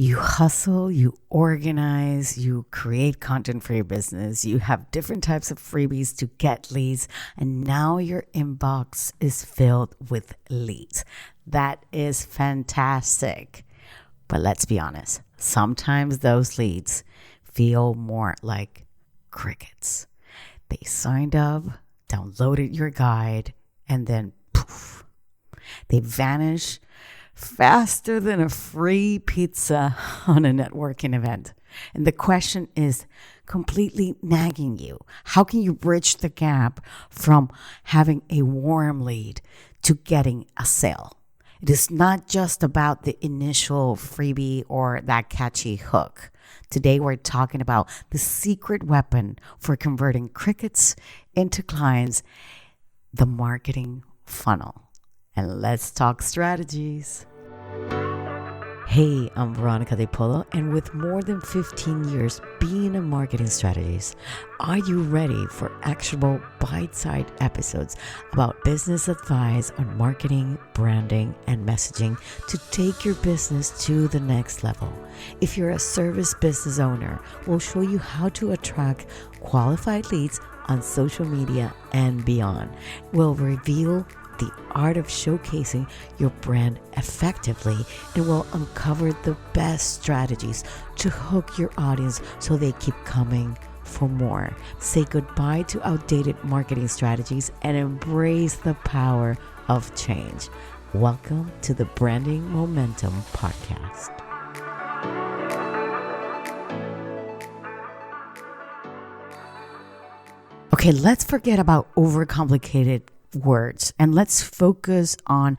You hustle, you organize, you create content for your business, you have different types of freebies to get leads, and now your inbox is filled with leads. That is fantastic. But let's be honest, sometimes those leads feel more like crickets. They signed up, downloaded your guide, and then poof, they vanish faster than a free pizza on a networking event. And the question is completely nagging you. How can you bridge the gap from having a warm lead to getting a sale? It is not just about the initial freebie or that catchy hook. Today, we're talking about the secret weapon for converting crickets into clients, the marketing funnel. And let's talk strategies. Hey, I'm Veronica De Polo, and with more than 15 years being a marketing strategist, are you ready for actionable bite-sized episodes about business advice on marketing, branding, and messaging to take your business to the next level? If you're a service business owner, we'll show you how to attract qualified leads on social media and beyond. We'll reveal the art of showcasing your brand effectively, and will uncover the best strategies to hook your audience so they keep coming for more. Say goodbye to outdated marketing strategies and embrace the power of change. Welcome to the Branding Momentum Podcast. Okay, let's forget about overcomplicated words and let's focus on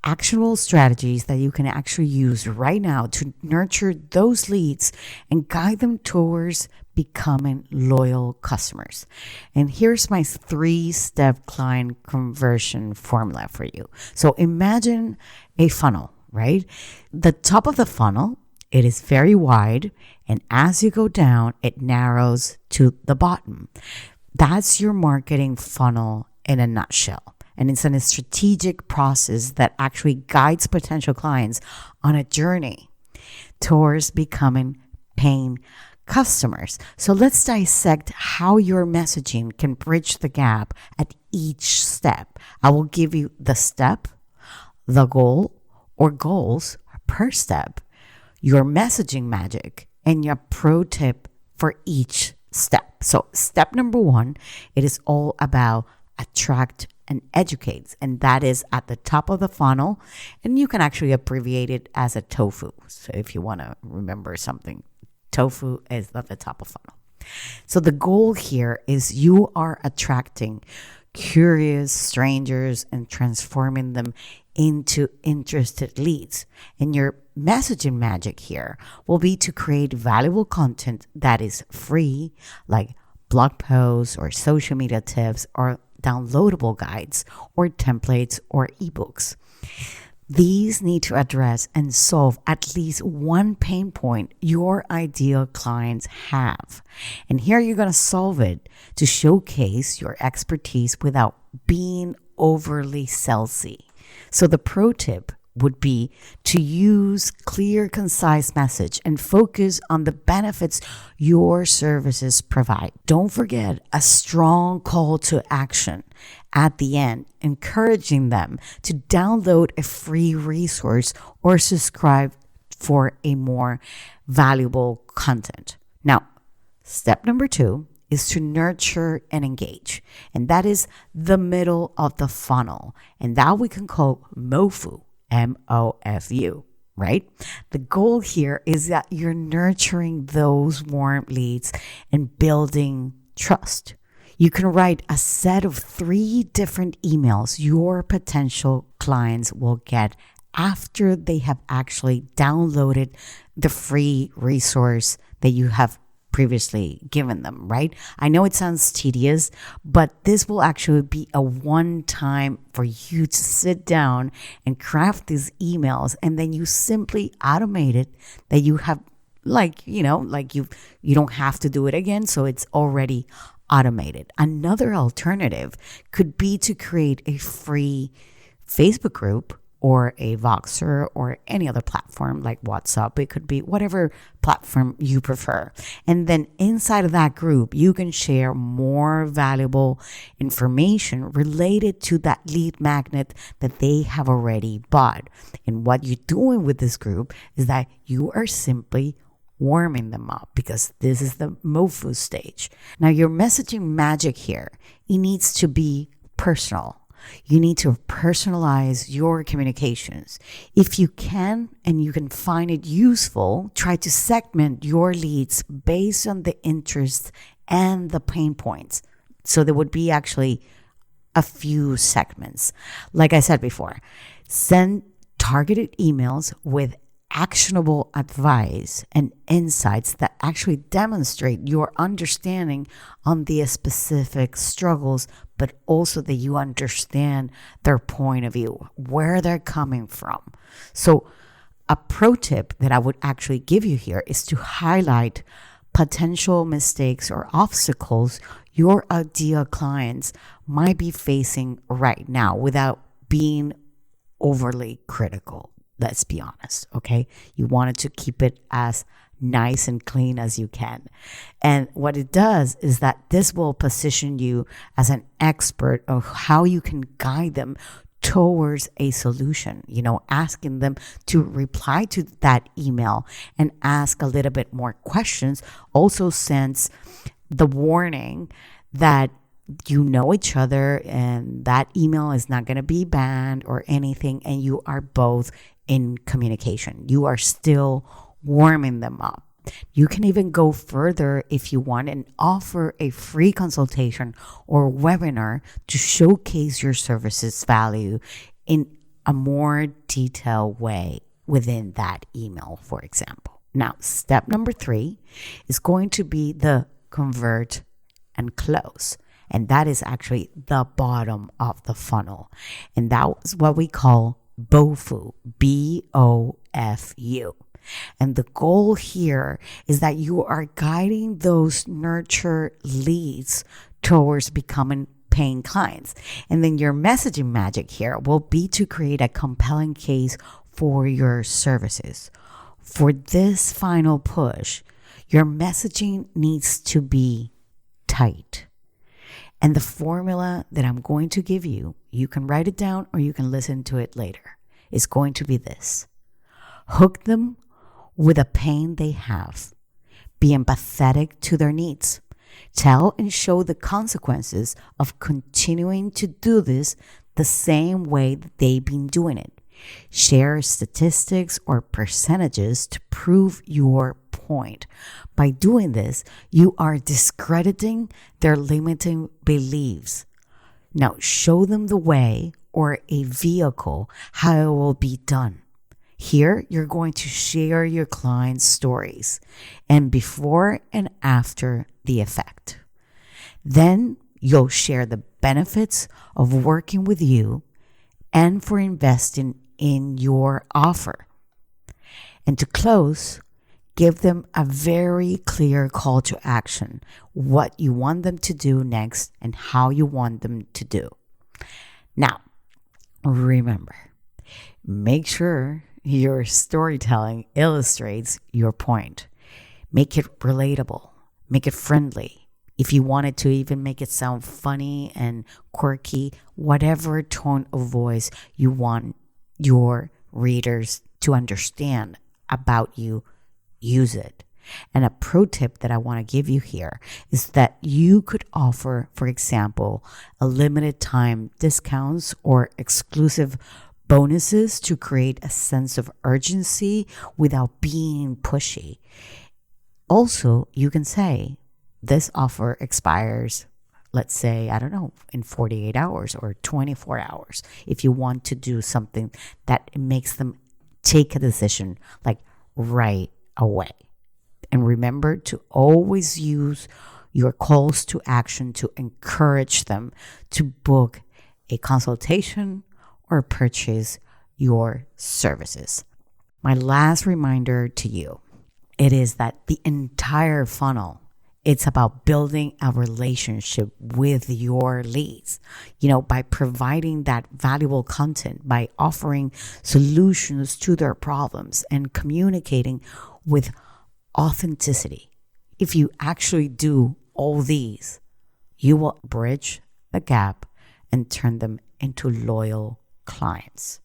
actionable strategies that you can actually use right now to nurture those leads and guide them towards becoming loyal customers. And here's my 3-step client conversion formula for you. So imagine a funnel, right? The top of the funnel, it is very wide, and as you go down, it narrows to the bottom. That's your marketing funnel in a nutshell. And it's a strategic process that actually guides potential clients on a journey towards becoming paying customers. So let's dissect how your messaging can bridge the gap at each step. I will give you the step, the goal or goals per step, your messaging magic, and your pro tip for each step. So step number 1, it is all about attract and educate, and that is at the top of the funnel, and you can actually abbreviate it as a TOFU. So if you want to remember something, TOFU is at the top of funnel. So the goal here is you are attracting curious strangers and transforming them into interested leads. And your messaging magic here will be to create valuable content that is free, like blog posts or social media tips or downloadable guides or templates or ebooks. These need to address and solve at least one pain point your ideal clients have. And here you're going to solve it to showcase your expertise without being overly salesy. So the pro tip would be to use clear, concise message and focus on the benefits your services provide. Don't forget a strong call to action at the end, encouraging them to download a free resource or subscribe for a more valuable content. Now, step number 2 is to nurture and engage. And that is the middle of the funnel. And that we can call MOFU. MOFU, right? The goal here is that you're nurturing those warm leads and building trust. You can write a set of 3 different emails your potential clients will get after they have actually downloaded the free resource that you have previously given them, right? I know it sounds tedious, but this will actually be a one-time for you to sit down and craft these emails, and then you simply automate it that you have, you don't have to do it again, so it's already automated. Another alternative could be to create a free Facebook group or a Voxer or any other platform like WhatsApp. It could be whatever platform you prefer. And then inside of that group, you can share more valuable information related to that lead magnet that they have already bought. And what you're doing with this group is that you are simply warming them up, because this is the MOFU stage. Now, your messaging magic here, it needs to be personal. You need to personalize your communications. If you can and you can find it useful, try to segment your leads based on the interests and the pain points. So there would be actually a few segments. Like I said before, send targeted emails with actionable advice and insights that actually demonstrate your understanding on the specific struggles, but also that you understand their point of view, where they're coming from. So a pro tip that I would actually give you here is to highlight potential mistakes or obstacles your ideal clients might be facing right now without being overly critical. Let's be honest, okay? You wanted to keep it as nice and clean as you can. And what it does is that this will position you as an expert of how you can guide them towards a solution, asking them to reply to that email and ask a little bit more questions also sends the warning that you know each other and that email is not going to be banned or anything, and you are both in communication. You are still warming them up. You can even go further if you want and offer a free consultation or webinar to showcase your services value in a more detailed way within that email, for example. Now, step number 3 is going to be the convert and close. And that is actually the bottom of the funnel. And that's what we call BOFU, BOFU. And the goal here is that you are guiding those nurture leads towards becoming paying clients. And then your messaging magic here will be to create a compelling case for your services. For this final push, your messaging needs to be tight. And the formula that I'm going to give you, you can write it down or you can listen to it later, is going to be this. Hook them with a pain they have. Be empathetic to their needs. Tell and show the consequences of continuing to do this the same way that they've been doing it. Share statistics or percentages to prove your point. By doing this, you are discrediting their limiting beliefs. Now, show them the way or a vehicle how it will be done. Here, you're going to share your client's stories and before and after the effect. Then you'll share the benefits of working with you and for investing in your offer. And to close, give them a very clear call to action, what you want them to do next and how you want them to do. Now, remember, make sure your storytelling illustrates your point. Make it relatable, make it friendly. If you wanted to even make it sound funny and quirky, whatever tone of voice you want your readers to understand about you, use it. And a pro tip that I want to give you here is that you could offer, for example, a limited time discounts or exclusive bonuses to create a sense of urgency without being pushy. Also, you can say this offer expires, let's say, I don't know, in 48 hours or 24 hours. If you want to do something that makes them take a decision like right away. And remember to always use your calls to action to encourage them to book a consultation or purchase your services. My last reminder to you, it is that the entire funnel It's about building a relationship with your leads, by providing that valuable content, by offering solutions to their problems and communicating with authenticity. If you actually do all these, you will bridge the gap and turn them into loyal clients.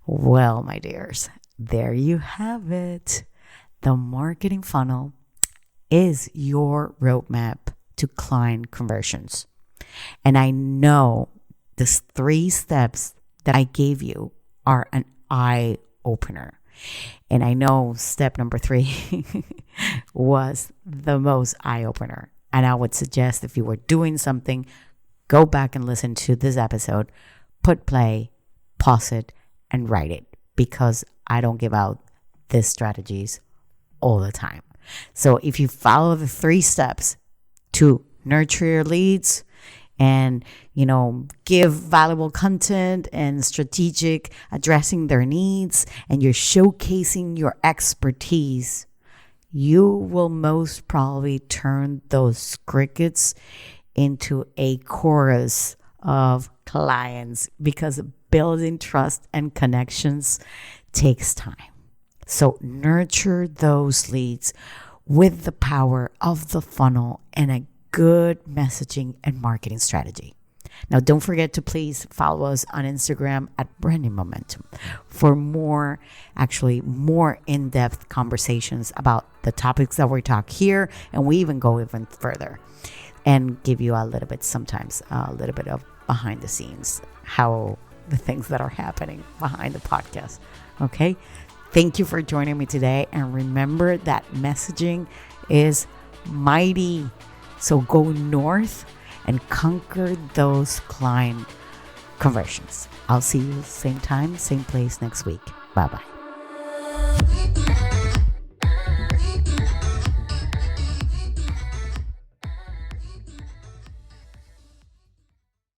Well, my dears, there you have it. The marketing funnel is your roadmap to client conversions. And I know these 3 steps that I gave you are an eye opener. And I know step number 3 was the most eye opener. And I would suggest if you were doing something, go back and listen to this episode, put play, pause it, and write it, because I don't give out these strategies all the time. So if you follow the 3 steps to nurture your leads and, give valuable content and strategic addressing their needs, and you're showcasing your expertise, you will most probably turn those crickets into a chorus of clients, because building trust and connections takes time. So nurture those leads with the power of the funnel and a good messaging and marketing strategy. Now, don't forget to please follow us on Instagram at Branding Momentum for more in-depth conversations about the topics that we talk here. And we even go even further and give you sometimes a little bit of behind the scenes, how the things that are happening behind the podcast. Okay. Thank you for joining me today. And remember that messaging is mighty. So go north and conquer those client conversions. I'll see you same time, same place next week. Bye-bye.